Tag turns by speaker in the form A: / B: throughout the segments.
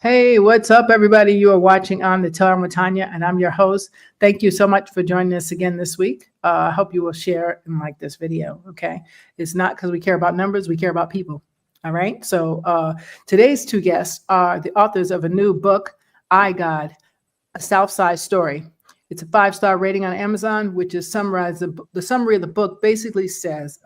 A: Hey, what's up, everybody? You are watching on the Town With Tanya, and I'm your host. Thank you so much for joining us again this week. I hope you will share and like this video, okay? It's not because we care about numbers, we care about people, all right? So today's two guests are the authors of a new book, I God, a Southside Story. It's a 5-star rating on Amazon, which is summarized. The summary of the book basically says,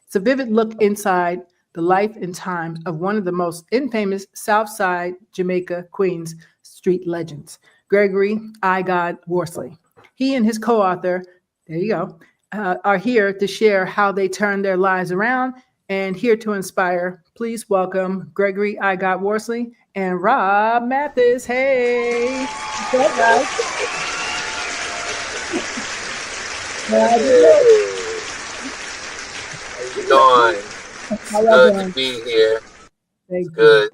A: it's a vivid look inside the life and times of one of the most infamous Southside Jamaica Queens street legends, Gregory I God Worsley. He and his co-author, there you go, are here to share how they turned their lives around and here to inspire. Please welcome Gregory I God Worsley and Rob Mathis. Hey, what's up, guys?
B: How you doing? It's good to be here.
A: Thank you.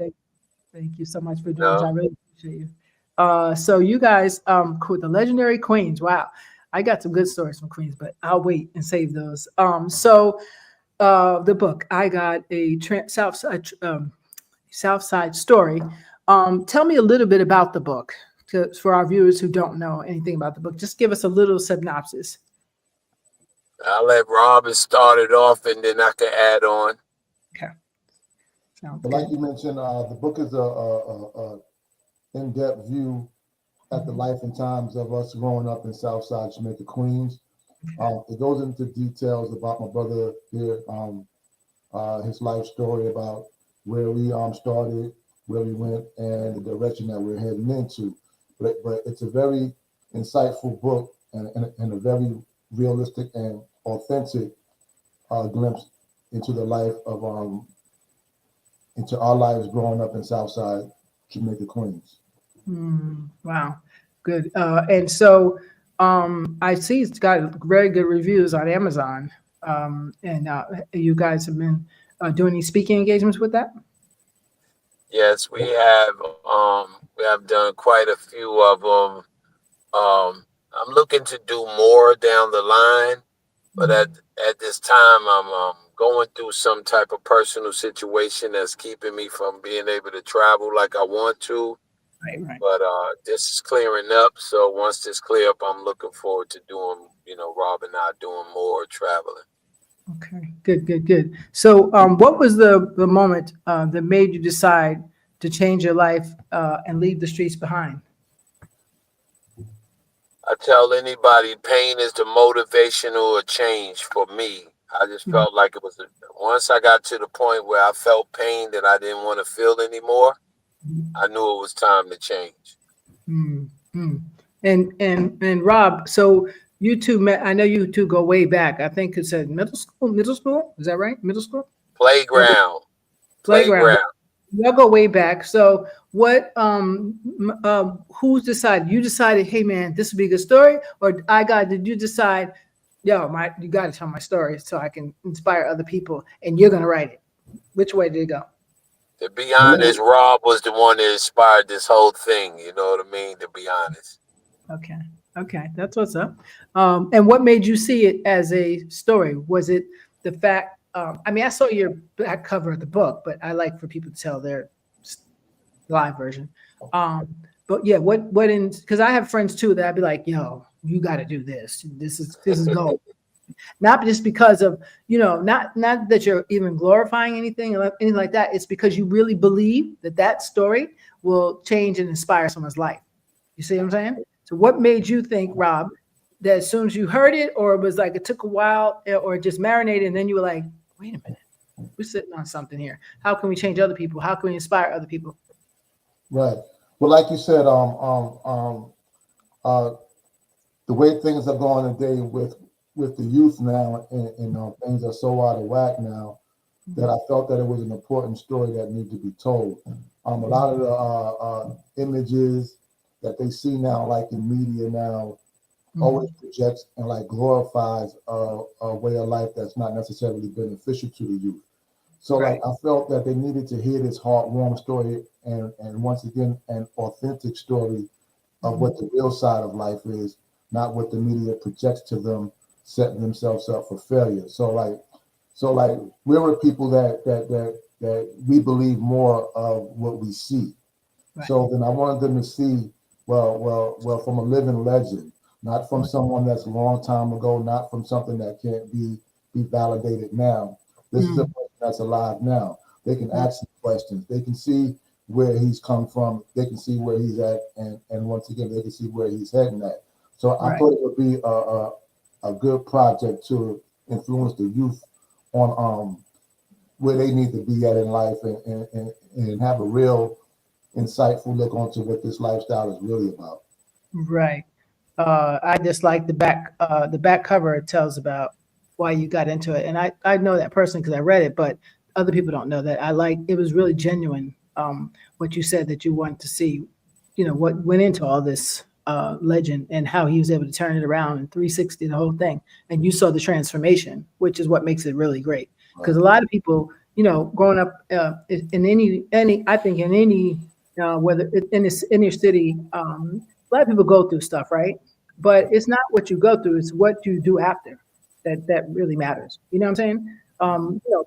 A: Thank you so much for doing this. I really appreciate you. So you guys, cool, the legendary Queens. Wow, I got some good stories from Queens, but I'll wait and save those. So the book, I Got a Southside Story. Tell me a little bit about the book for our viewers who don't know anything about the book. Just give us a little synopsis.
B: I'll let Robin start it off, and then I can add on.
A: Okay.
C: Sounds good. Like you mentioned, the book is a in-depth view at the life and times of us growing up in Southside Jamaica Queens. It goes into details about my brother here, his life story about where we started, where we went, and the direction that we're heading into. But it's a very insightful book and a very realistic and authentic glimpse into the life of into our lives growing up in Southside Jamaica Queens.
A: Wow, good. And so I see it's got very good reviews on Amazon. And you guys have been doing these speaking engagements with that?
B: Yes, we have. We have done quite a few of them. I'm looking to do more down the line, but at this time, I'm going through some type of personal situation that's keeping me from being able to travel like I want to.
A: Right.
B: But this is clearing up. So once this clear up, I'm looking forward to doing, Rob and I doing more traveling.
A: Okay, good. So what was the moment that made you decide to change your life and leave the streets behind?
B: I tell anybody pain is the motivation or a change for me. I just felt like it was, once I got to the point where I felt pain that I didn't want to feel anymore, I knew it was time to change.
A: And Rob, so you two met, I know you two go way back. I think it's at middle school. Is that right? Middle school?
B: Playground.
A: Y'all go way back. So what, who's decided? You decided, hey man, this would be a good story? Or did you decide, yo, you got to tell my story so I can inspire other people and you're going to write it? Which way did it go?
B: To be honest, Rob was the one that inspired this whole thing. You know what I mean? To be honest.
A: Okay. That's what's up. And what made you see it as a story? Was it the fact, I saw your back cover of the book, but I like for people to tell their live version. But yeah, because I have friends too that I'd be like, yo, you got to do this. This is gold. Not just because of, not that you're even glorifying anything like that. It's because you really believe that story will change and inspire someone's life. You see what I'm saying? So what made you think, Rob, that as soon as you heard it, or it was like it took a while, or it just marinated, and then you were like, wait a minute, we're sitting on something here. How can we change other people? How can we inspire other people?
C: Right. Well, like you said, the way things are going today with the youth now, and things are so out of whack now, that I felt that it was an important story that needed to be told. A lot of the images that they see now, like in media now, always projects and like glorifies a way of life that's not necessarily beneficial to the youth. So like I felt that they needed to hear this heartwarming story and once again an authentic story of what the real side of life is, not what the media projects to them, setting themselves up for failure. So like we were people that we believe more of what we see.
A: Right.
C: So then I wanted them to see, well, from a living legend, not from someone that's a long time ago, not from something that can't be validated now. This is a person that's alive now. They can ask questions. They can see where he's come from. They can see where he's at, and once again, they can see where he's heading at. So I thought it would be a good project to influence the youth on where they need to be at in life, and have a real insightful look onto what this lifestyle is really about.
A: Right. I just like the back cover. It tells about why you got into it, and I know that person because I read it, but other people don't know that. It was really genuine. What you said, that you wanted to see, what went into all this legend and how he was able to turn it around in 360, the whole thing, and you saw the transformation, which is what makes it really great. Because a lot of people, growing up in any, I think in any, whether in this inner city, a lot of people go through stuff, right? But it's not what you go through; it's what you do after that really matters. You know what I'm saying?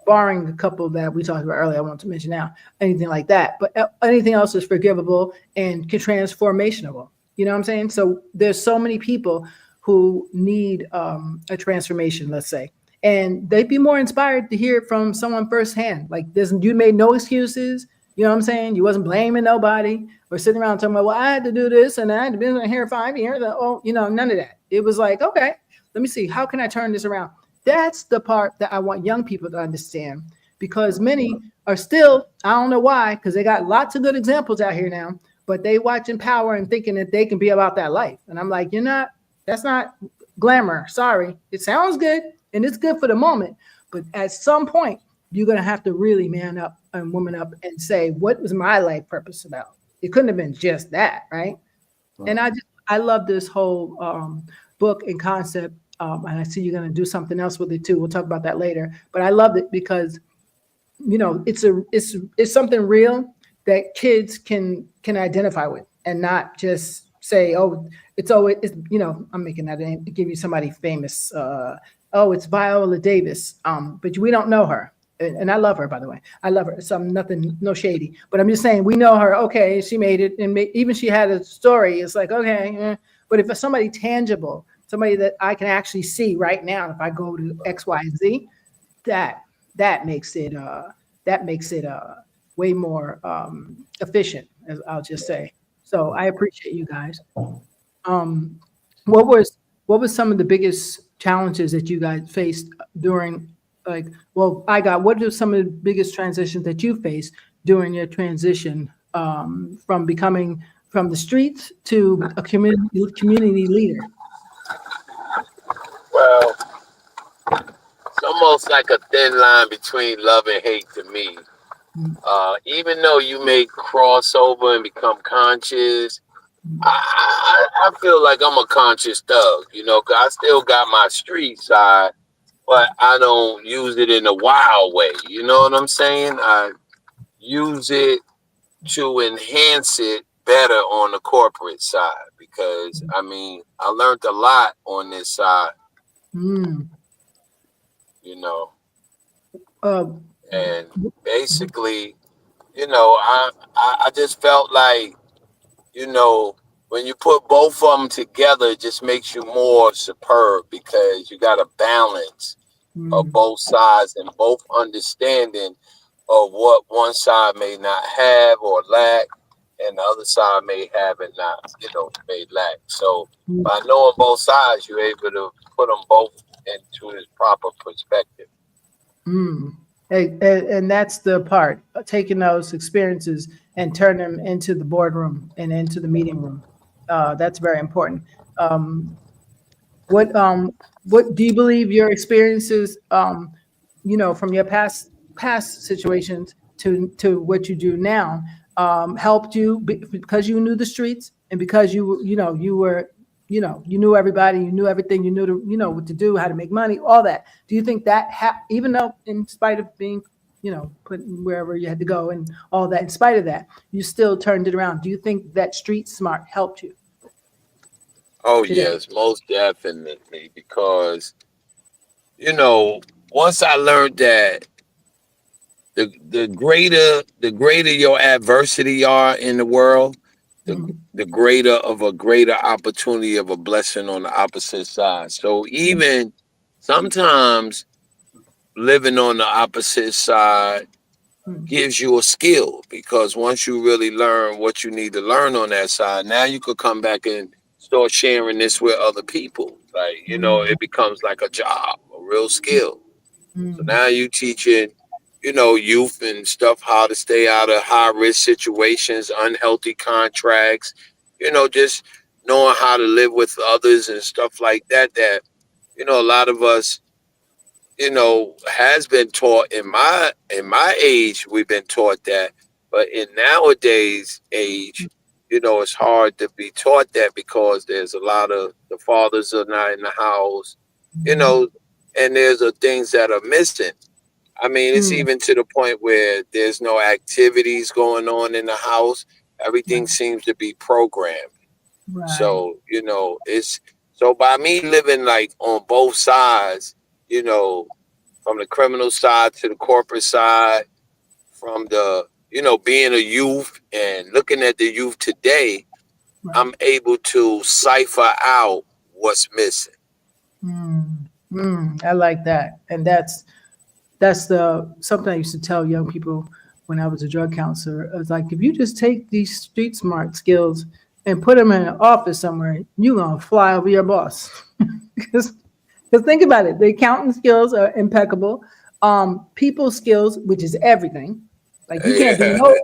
A: Barring the couple that we talked about earlier, I want to mention now, anything like that. But anything else is forgivable and transformational. You know what I'm saying? So there's so many people who need a transformation, let's say, and they'd be more inspired to hear it from someone firsthand. Like this, you made no excuses. You know what I'm saying? You wasn't blaming nobody or sitting around talking about, well, I had to do this and I had to be in here 5 years. None of that. It was like, okay, let me see. How can I turn this around? That's the part that I want young people to understand, because many are still, I don't know why, because they got lots of good examples out here now, but they watching Power and thinking that they can be about that life. And I'm like, that's not glamour. Sorry. It sounds good and it's good for the moment. But at some point, you're going to have to really man up and woman up and say, what was my life purpose about? It couldn't have been just that, right? And I love this whole book and concept. And I see you're going to do something else with it too. We'll talk about that later. But I loved it because, it's something real that kids can identify with, and not just say, oh, it's always, I'm making that name to give you somebody famous. It's Viola Davis. But we don't know her. And I love her, by the way. I love her. So nothing, no shady. But I'm just saying, we know her. Okay, she made it. And even she had a story. It's like, okay. But if it's somebody tangible, somebody that I can actually see right now, if I go to X, Y, and Z, that makes it way more efficient, as I'll just say. So I appreciate you guys. What was some of the biggest challenges that you guys faced during, what are some of the biggest transitions that you faced during your transition from becoming from the streets to a community leader?
B: Well, it's almost like a thin line between love and hate to me. Even though you may cross over and become conscious, I feel like I'm a conscious thug, 'cause I still got my street side, but I don't use it in a wild way. You know what I'm saying? I use it to enhance it better on the corporate side, because I learned a lot on this side, and basically, I just felt like, when you put both of them together, it just makes you more superb, because you got a balance of both sides and both understanding of what one side may not have or lack, and the other side may have and not, may lack. So by knowing both sides, you're able to put them both into its proper perspective.
A: And that's the part, taking those experiences and turn them into the boardroom and into the meeting room. That's very important. What do you believe your experiences, from your past situations to what you do now, helped you because you knew the streets and because you knew everybody, you knew everything, you knew what to do, how to make money, all that. Do you think that even though in spite of being, put wherever you had to go and all that, in spite of that, you still turned it around? Do you think that street smart helped you?
B: Oh,
A: today?
B: yes, most definitely. Because, once I learned that the greater your adversity are in the world, the greater of a greater opportunity of a blessing on the opposite side. So even sometimes living on the opposite side gives you a skill, because once you really learn what you need to learn on that side, now you could come back and start sharing this with other people. Like, it becomes like a job, a real skill. So now you teaching, youth and stuff how to stay out of high risk situations, unhealthy contracts, just knowing how to live with others and stuff like that. That, a lot of us, has been taught in my age, we've been taught that. But in nowadays age, it's hard to be taught that, because there's a lot of the fathers are not in the house, and there's things that are missing. I mean, it's even to the point where there's no activities going on in the house. Everything seems to be programmed.
A: Right.
B: So, it's so by me living like on both sides, from the criminal side to the corporate side, from the, being a youth and looking at the youth today,
A: Right.
B: I'm able to cipher out what's missing.
A: I like that. And that's the something I used to tell young people when I was a drug counselor. I was like, if you just take these street smart skills and put them in an office somewhere, you're gonna fly over your boss. because think about it, the accounting skills are impeccable. People skills, which is everything. Like you can't do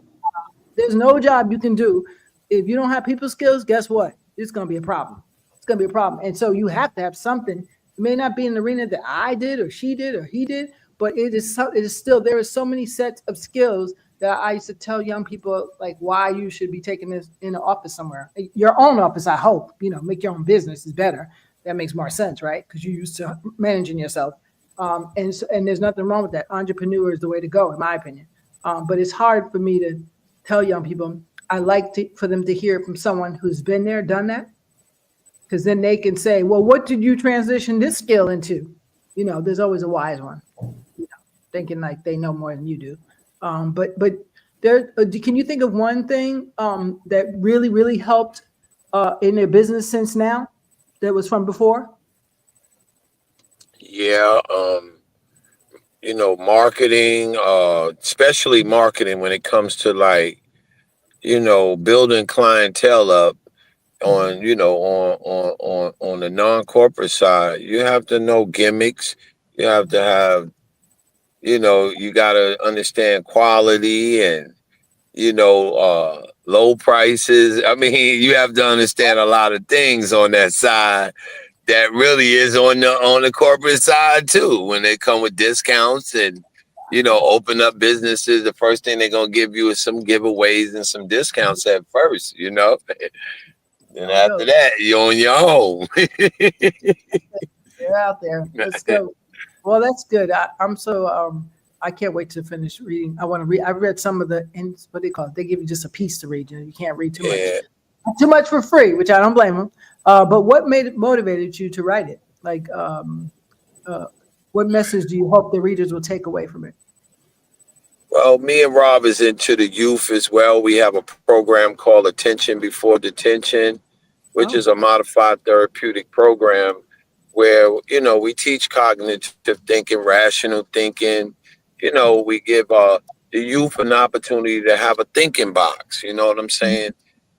A: there's no job you can do if you don't have people skills. Guess what? It's gonna be a problem. It's gonna be a problem. And so you have to have something. It may not be in the arena that I did or she did or he did, but it is still, there are so many sets of skills that I used to tell young people, like, why you should be taking this in an office somewhere, your own office. I hope, make your own business is better. That makes more sense, right? Because you're used to managing yourself. And there's nothing wrong with that. Entrepreneur is the way to go, in my opinion. But it's hard for me to tell young people. I like for them to hear it from someone who's been there, done that, because then they can say, well, what did you transition this skill into? There's always a wise one, thinking like they know more than you do. But there, can you think of one thing that really, really helped in their business since now that was from before?
B: Yeah. Marketing, especially marketing when it comes to like, building clientele up on, on the non-corporate side. You have to know gimmicks. You have to have, you got to understand quality and, low prices. I mean, you have to understand a lot of things on that side that really is on the corporate side too. When they come with discounts and, open up businesses, the first thing they're gonna give you is some giveaways and some discounts at first, And after that, you're on your own.
A: They're out there. Let's go. Well, that's good. I'm so I can't wait to finish reading. I want to read. I read some of what they call it. They give you just a piece to read. You can't read too much. Too much for free, which I don't blame them. But what motivated you to write it? Like, what message do you hope the readers will take away from it?
B: Well, me and Rob is into the youth as well. We have a program called Attention Before Detention, which is a modified therapeutic program where, we teach cognitive thinking, rational thinking. We give the youth an opportunity to have a thinking box. You know what I'm saying?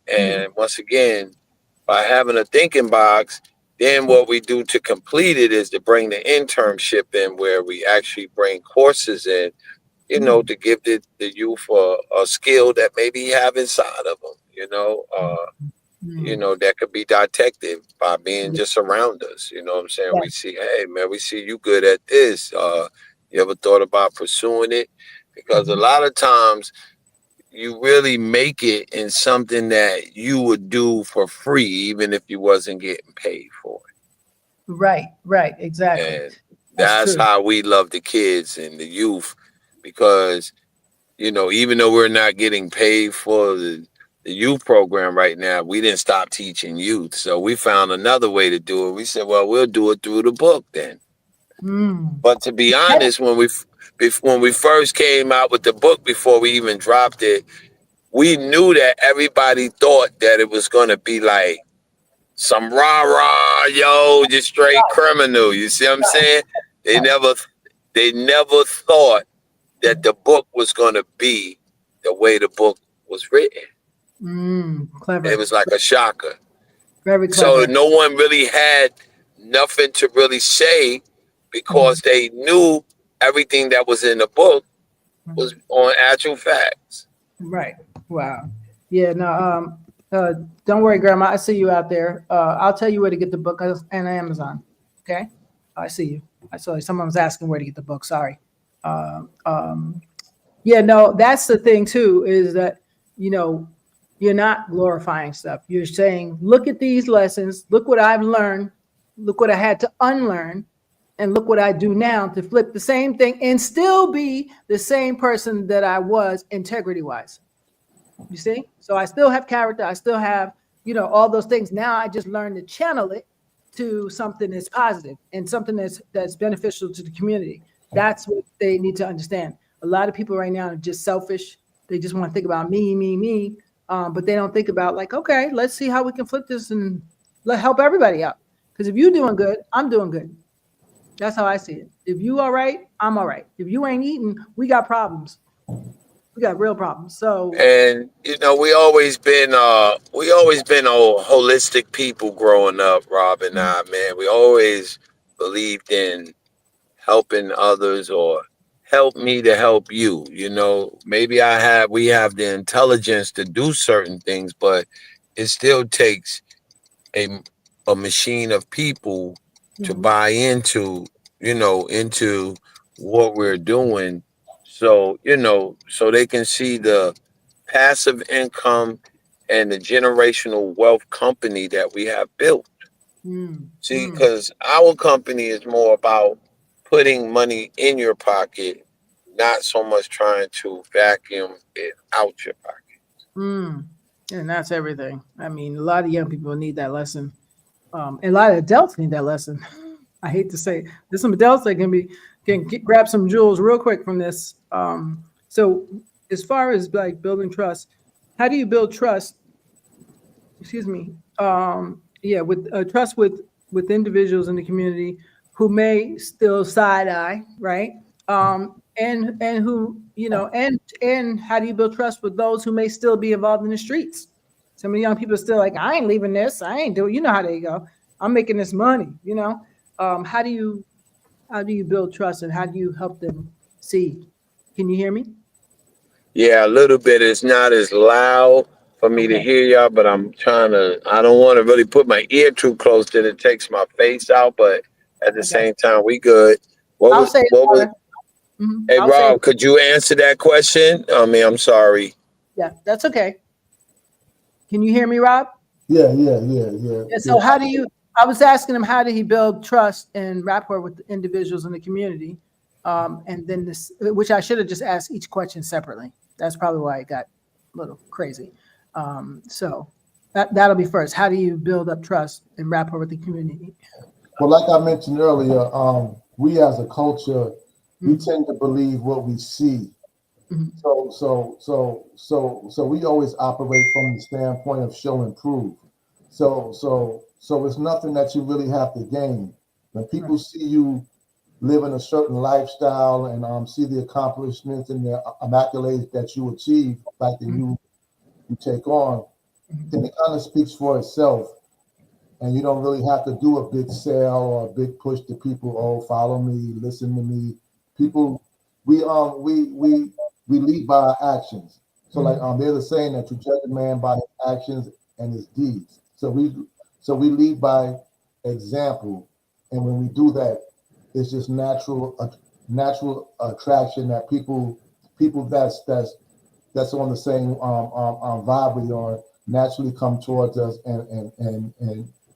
B: And once again, by having a thinking box, then what we do to complete it is to bring the internship in, where we actually bring courses in, to give the youth a skill that maybe he have inside of them, that could be detected by being just around us. You know what I'm saying? We see, hey, man, we see you good at this. You ever thought about pursuing it? Because a lot of times you really make it in something that you would do for free, even if you wasn't getting paid for it.
A: Right, exactly.
B: And that's how we love the kids and the youth, because, even though we're not getting paid for the youth program right now, we didn't stop teaching youth. So we found another way to do it. We said, well, we'll do it through the book then. But to be honest, when when we first came out with the book, before we even dropped it, we knew that everybody thought that it was going to be like some rah-rah, yo, just straight criminal. You see what I'm saying? They never thought that the book was going to be the way the book was written.
A: Clever.
B: It was like a shocker.
A: Very clever.
B: So no one really had nothing to really say because they knew everything that was in the book was on actual facts.
A: Right. Wow. Yeah. No. Don't worry, Grandma. I see you out there. I'll tell you where to get the book on Amazon. Okay. I see you. I saw you. Someone was asking where to get the book. Sorry. Yeah. No. That's the thing too. Is that you're not glorifying stuff. You're saying, look at these lessons. Look what I've learned. Look what I had to unlearn. And look what I do now to flip the same thing and still be the same person that I was integrity-wise. You see? So I still have character. I still have, all those things. Now I just learned to channel it to something that's positive and something that's beneficial to the community. That's what they need to understand. A lot of people right now are just selfish. They just want to think about me, me, me. But they don't think about like, okay, let's see how we can flip this and help everybody out. Because if you're doing good, I'm doing good. That's how I see it. If you all right, I'm all right. If you ain't eating, we got problems. We got real problems. So,
B: and we always been holistic people growing up, Rob and I, man. We always believed in helping others or help me to help you. Maybe we have the intelligence to do certain things, but it still takes a machine of people to buy into what we're doing. So, so they can see the passive income and the generational wealth company that we have built. See, because our company is more about putting money in your pocket, not so much trying to vacuum it out your pocket.
A: And that's everything. I mean, a lot of young people need that lesson. And a lot of adults need that lesson. I hate to say, there's some adults that can grab some jewels real quick from this. So as far as like building trust, how do you build trust? Excuse me. With trust with individuals in the community who may still side eye, right? And who, and how do you build trust with those who may still be involved in the streets? Some of the young people are still like, I ain't leaving this. I ain't doing. You know how they go. I'm making this money. How do you build trust and how do you help them see? Can you hear me?
B: Yeah, a little bit. It's not as loud for me to hear y'all, but I don't want to really put my ear too close that it takes my face out, but at the same time, we good. Hey, Rob, could you answer that question? I'm sorry.
A: Yeah, that's okay. Can you hear me, Rob?
C: Yeah.
A: So I was asking him, how did he build trust and rapport with the individuals in the community? And then this, which I should have just asked each question separately. That's probably why it got a little crazy. So that'll be first. How do you build up trust and rapport with the community?
C: Well, like I mentioned earlier, we as a culture, we tend to believe what we see. So we always operate from the standpoint of show and prove. So it's nothing that you really have to gain. When people see you live in a certain lifestyle and see the accomplishments and the accolades that you achieve, like you take on, then it kind of speaks for itself. And you don't really have to do a big sale or a big push to people. Oh, follow me, listen to me. People, we lead by our actions. So there's a saying that you judge a man by his actions and his deeds. So we lead by example, and when we do that, it's just natural attraction that people that's on the same vibe we are naturally come towards us, and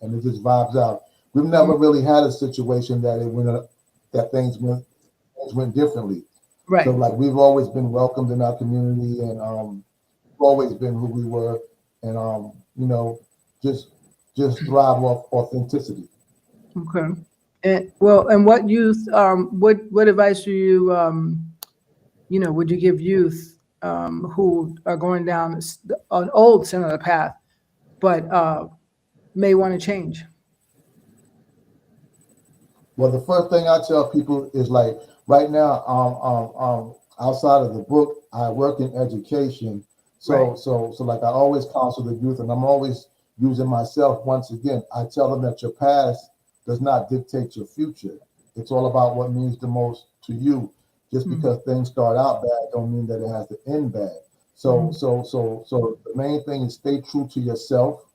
C: it just vibes out. We've never really had a situation that things went differently. Right. So we've always been welcomed in our community, and always been who we were, and just thrive off authenticity.
A: Okay. And what youth? What advice do you would you give youth who are going down an old similar path, but may want to change?
C: Well, the first thing I tell people is like right now, outside of the book, I work in education. So,
A: Right.
C: so like I always counsel the youth, and I'm always using myself once again. I tell them that your past does not dictate your future. It's all about what means the most to you. Just because things start out bad don't mean that it has to end bad. So the main thing is stay true to yourself.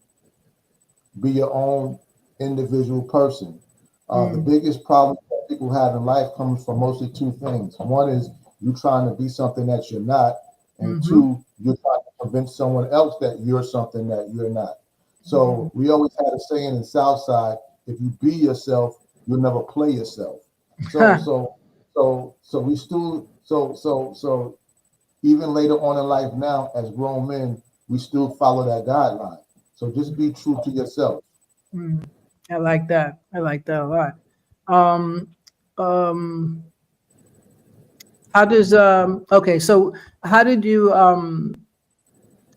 C: Be your own individual person. The biggest problem that people have in life comes from mostly two things. One is you trying to be something that you're not, and two, you're trying to convince someone else that you're something that you're not. So we always had a saying in Southside: if you be yourself, you'll never play yourself. So we still so even later on in life now, as grown men, we still follow that guideline. So just be true to yourself.
A: I like that. I like that a lot. Um, um, how does okay? So how did you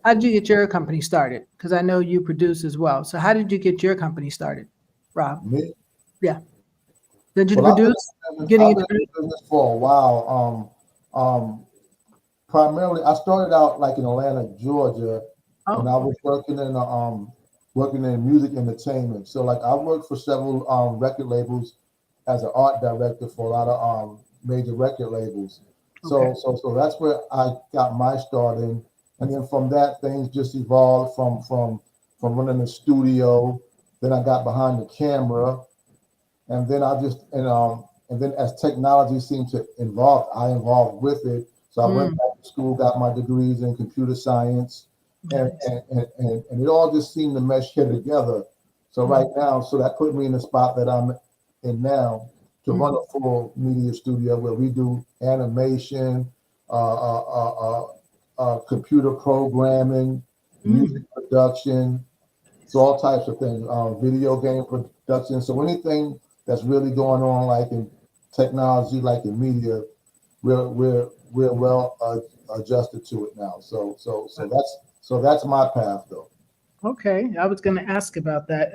A: get your company started? Because I know you produce as well. So how did you get your company started, Rob?
C: Me?
A: Yeah. Did you
C: Well,
A: produce? Getting
C: I've
A: into
C: been in business for a while. Primarily, I started out like in Atlanta, Georgia, and I
A: oh,
C: was working in music entertainment. So like I worked for several record labels as an art director for a lot of major record labels.
A: okay.
C: So that's where I got my start in, and then from that things just evolved from running the studio. Then I got behind the camera, and then and then as technology seemed to evolve, I evolved with it. So I went
A: Mm,
C: back to school, got my degrees in computer science,
A: nice.
C: and it all just seemed to mesh here together. So right now, so that put me in the spot that I'm in now to run a full media studio where we do animation, computer programming, music production, so all types of things, video game production. So anything that's really going on, like in technology, like in media, we're well adjusted to it now. So that's my path, though.
A: Okay, I was going to ask about that.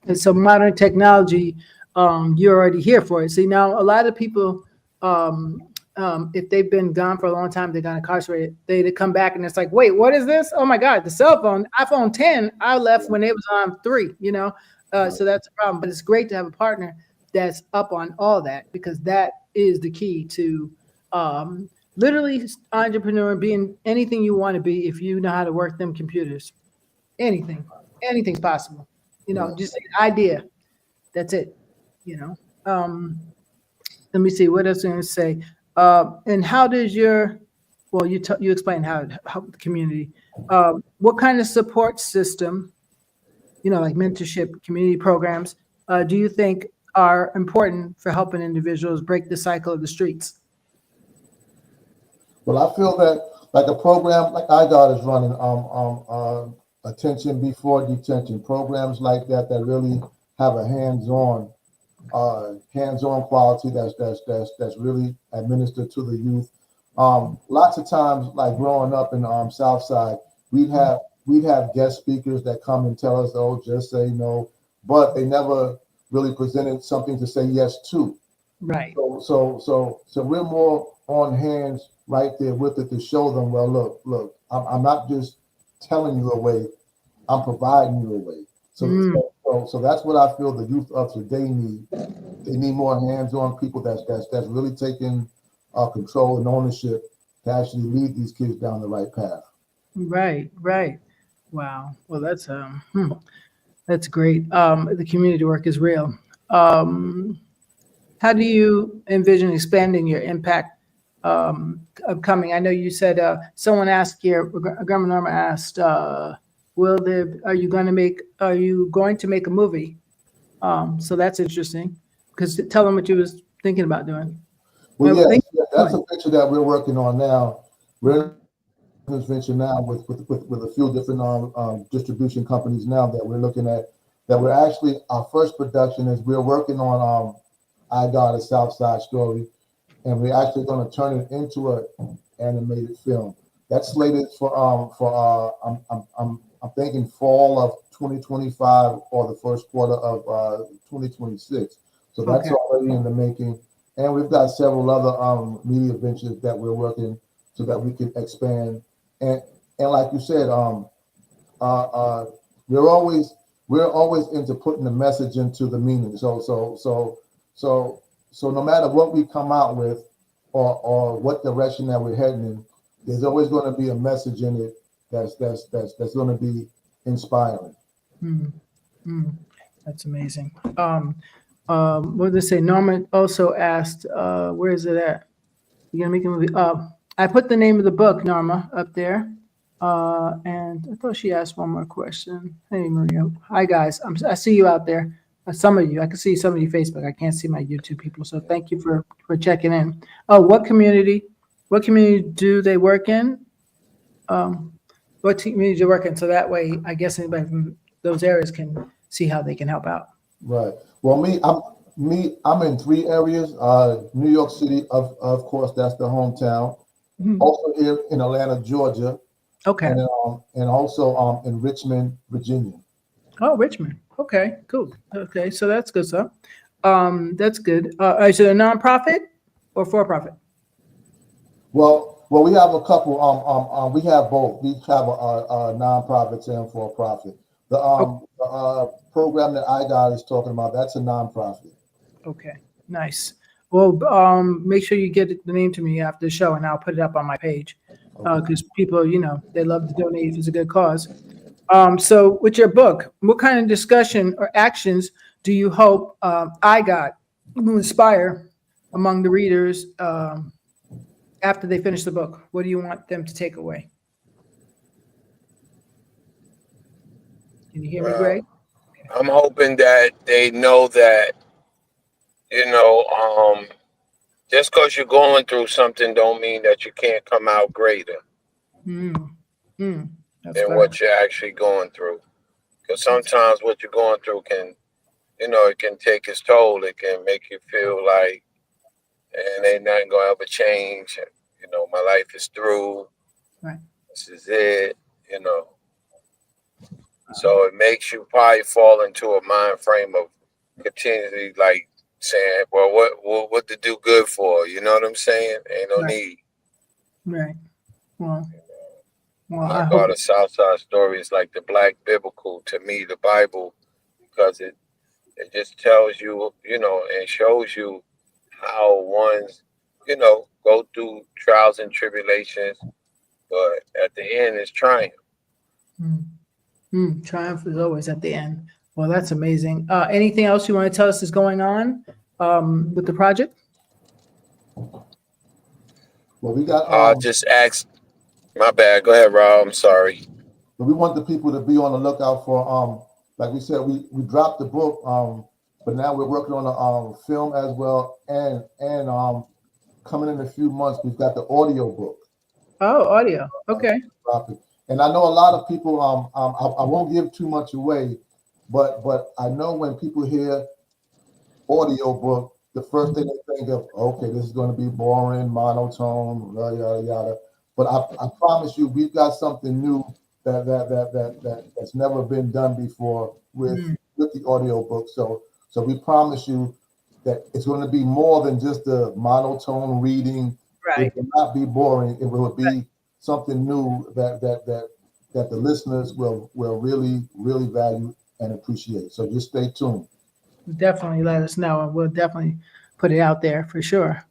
A: And so modern technology, you're already here for it. See, now a lot of people, if they've been gone for a long time, they got incarcerated, they come back and it's like, wait, what is this? Oh my God, the cell phone, iPhone 10, I left when it was on 3, so that's a problem. But it's great to have a partner that's up on all that, because that is the key to literally entrepreneur, being anything you want to be if you know how to work them computers. Anything's possible.
C: Yeah.
A: Just an idea. That's it. You know. Let me see what else I'm going to say. And how does well, you explain how the community. What kind of support system, like mentorship, community programs, do you think are important for helping individuals break the cycle of the streets?
C: Well, I feel that like a program like I got is running attention before detention programs like that really have a hands-on quality that's really administered to the youth. Lots of times, like growing up in Southside, we'd have guest speakers that come and tell us, "Oh, just say no," but they never really presented something to say yes to.
A: Right.
C: So we're more on hands right there with it to show them, well, look, I'm not just telling you a way, I'm providing you a way. So that's what I feel the youth of today need. They need more hands-on people that's really taking control and ownership to actually lead these kids down the right path.
A: Right. Right. Wow. Well, that's great. The community work is real. How do you envision expanding your impact upcoming? I know you said someone asked here, Grandma Norma asked, are you going to make a movie? So that's interesting, because tell them what you was thinking about doing.
C: Well,
A: I think,
C: yes, that's a picture that we're working on now. We're in this venture now with a few different distribution companies now that we're looking at. That we're actually our first production is we're working on I Got a Southside Story, and we're actually going to turn it into an animated film. That's slated for I'm thinking fall of 2025 or the first quarter of 2026. So that's
A: Okay.
C: already in the making, and we've got several other media ventures that we're working so that we can expand. And like you said, uh, uh, we're always into putting the message into the meaning. So no matter what we come out with, or what direction that we're heading in, there's always going to be a message in it that's going to be inspiring.
A: Mm, mm, that's amazing. What did they say? Norma also asked, where is it at? You gonna make a movie? I put the name of the book, Norma, up there. And I thought she asked one more question. Hey, Maria. Hi, guys. I see you out there. Some of you. I can see some of you Facebook. I can't see my YouTube people. So thank you for checking in. Oh, what community do they work in? What community do you work in? So that way, I guess anybody from those areas can see how they can help out.
C: Right. Well, I'm in 3 areas. New York City, of course, that's the hometown.
A: Mhm.
C: Also here in Atlanta, Georgia,
A: Okay.
C: and also in Richmond, Virginia.
A: Oh, Richmond. Okay, cool. Okay, so that's good stuff. That's good. Is it a nonprofit or for profit?
C: Well, we have a couple. We have both. We have a nonprofits and for profit. The program that I got is talking about, that's a nonprofit.
A: Okay, nice. Well, make sure you get the name to me after the show, and I'll put it up on my page because people, they love to donate if it's a good cause. So, with your book, what kind of discussion or actions do you hope I got will inspire among the readers after they finish the book? What do you want them to take away? Can you hear me, Greg?
B: I'm hoping that they know that, just because you're going through something don't mean that you can't come out greater
A: Mm, that's
B: than
A: good.
B: what you're actually going through. Because sometimes what you're going through can, it can take its toll. It can make you feel like, and ain't nothing going to ever change. My life is through.
A: Right.
B: This is it, So it makes you probably fall into a mind frame of continually like saying, well, what to do good for? You know what I'm saying? Ain't no
A: Right.
B: need.
A: Right. Well,
B: I
A: I
B: call
A: hope.
B: the Southside Story is like the Black Biblical to me, the Bible, because it just tells you, and shows you how one's, go through trials and tribulations, but at the end it's triumph.
A: Triumph is always at the end. Well, that's amazing. Anything else you want to tell us is going on with the project?
C: Well, we got
B: Just ask. My bad. Go ahead, Rob. I'm sorry.
C: but we want the people to be on the lookout for like we said, we dropped the book, but now we're working on a film as well, and coming in a few months we've got the audio book.
A: Oh, audio. Okay.
C: And I know a lot of people. I won't give too much away, but I know when people hear audio book, the first thing they think of, okay, this is going to be boring, monotone, yada yada yada. But I promise you, we've got something new that's never been done before with the audio book. So we promise you that it's going to be more than just a monotone reading.
A: Right.
C: It will not be boring. It will be something new that the listeners will really value and appreciate. So just stay tuned.
A: Definitely let us know, and we'll definitely put it out there for sure.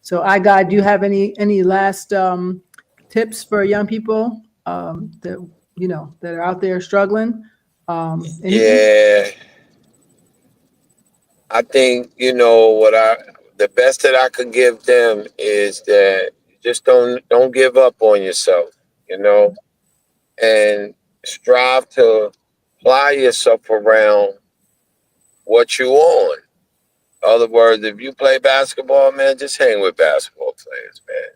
A: So, do you have any last tips for young people that that are out there struggling?
B: Yeah, I think the best that I could give them is that just don't give up on yourself, and strive to apply yourself around what you on. In other words, if you play basketball, man, just hang with basketball players, man.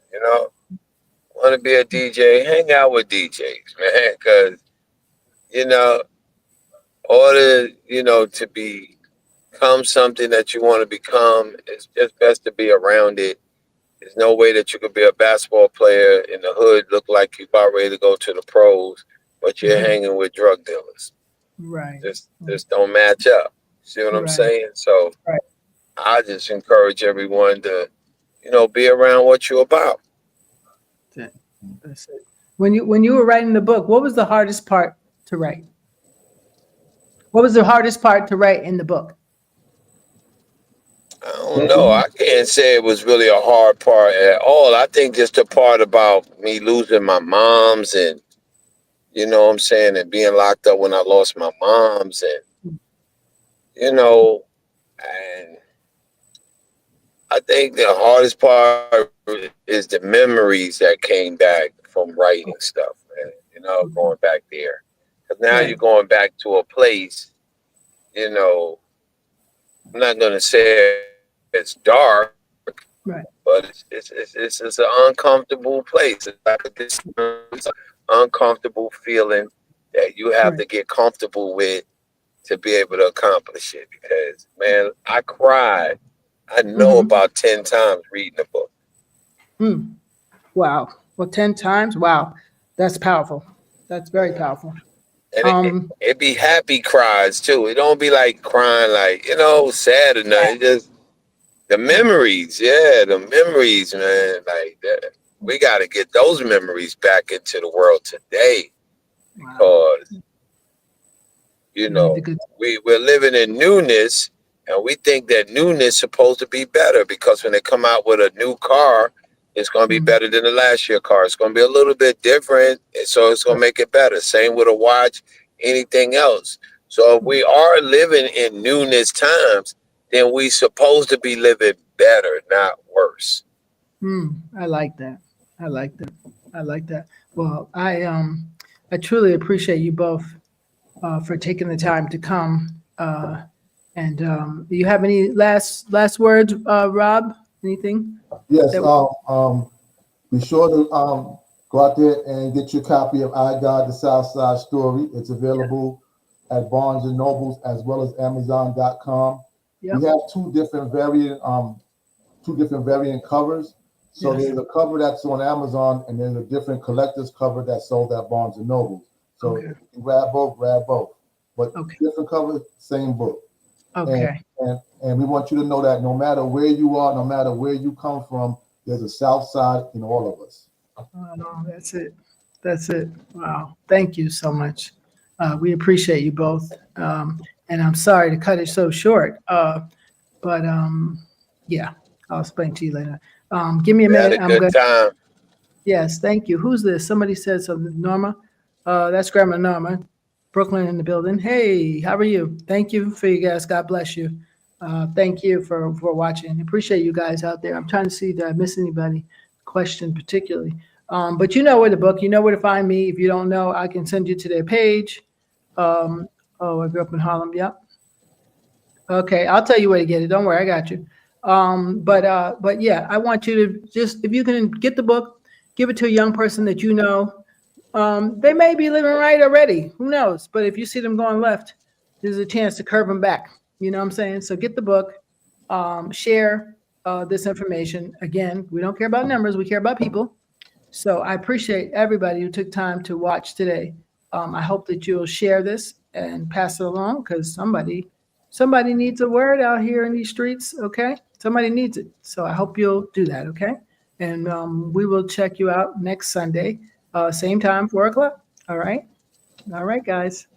B: Want to be a DJ, hang out with DJs, man, because order to be become something that you want to become, it's just best to be around it. There's no way that you could be a basketball player in the hood, look like you about ready to go to the pros, but you're hanging with drug dealers.
A: Right.
B: Just don't match up. See what I'm saying? So
A: Right.
B: I just encourage everyone to, be around what you're about.
A: That's it. When you were writing the book, what was the hardest part to write? What was the hardest part to write in the book?
B: I don't know. I can't say it was really a hard part at all. I think just the part about me losing my moms and, what I'm saying, and being locked up when I lost my moms and, and I think the hardest part is the memories that came back from writing stuff, man. Going back there. Because now you're going back to a place, I'm not going to say it's dark, but it's an uncomfortable place. It's like it's an uncomfortable feeling that you have to get comfortable with to be able to accomplish it. Because, man, I cried. I know about 10 times reading the book.
A: Wow. Well, 10 times? Wow. That's powerful. That's very powerful.
B: And it be happy cries too. It don't be like crying like, sad or nothing. Just the memories. Yeah, the memories, man. Like that. We got to get those memories back into the world today. Because, we're living in newness. And we think that newness is supposed to be better because when they come out with a new car, it's going to be better than the last year car. It's going to be a little bit different. And so it's going to make it better. Same with a watch, anything else. So if we are living in newness times, then we supposed to be living better, not worse.
A: I like that. I like that. I like that. Well, I truly appreciate you both for taking the time to come. And do you have any last words, Rob? Anything?
C: Yes. Be sure to go out there and get your copy of I God, the Southside Story. It's available at Barnes and Nobles as well as Amazon.com. We have two different variant covers. So there's a cover that's on Amazon, and there's a different collector's cover that's sold at Barnes and Nobles. So if you can grab both. But different cover, same book.
A: Okay.
C: And we want you to know that no matter where you are, no matter where you come from, there's a South Side in all of us.
A: Oh, no, that's it. That's it. Wow. Thank you so much. We appreciate you both. And I'm sorry to cut it so short. But yeah, I'll explain to you later. Give me a minute.
B: Had a good time.
A: Yes, thank you. Who's this? Somebody said something. Norma? That's Grandma Norma. Brooklyn in the building. Hey, how are you? Thank you for you guys. God bless you. Thank you for watching. Appreciate you guys out there. I'm trying to see, did I miss anybody? Question particularly. But you know where the book, you know where to find me. If you don't know, I can send you to their page. I grew up in Harlem. Yep. Okay, I'll tell you where to get it. Don't worry, I got you. But yeah, I want you to just, if you can get the book, give it to a young person that you know. They may be living right already. Who knows? But if you see them going left, there's a chance to curb them back. You know what I'm saying? So get the book, share this information. Again, we don't care about numbers. We care about people. So I appreciate everybody who took time to watch today. I hope that you'll share this and pass it along because somebody needs a word out here in these streets. Okay. Somebody needs it. So I hope you'll do that. Okay. And we will check you out next Sunday. Same time, 4 o'clock. All right. All right, guys.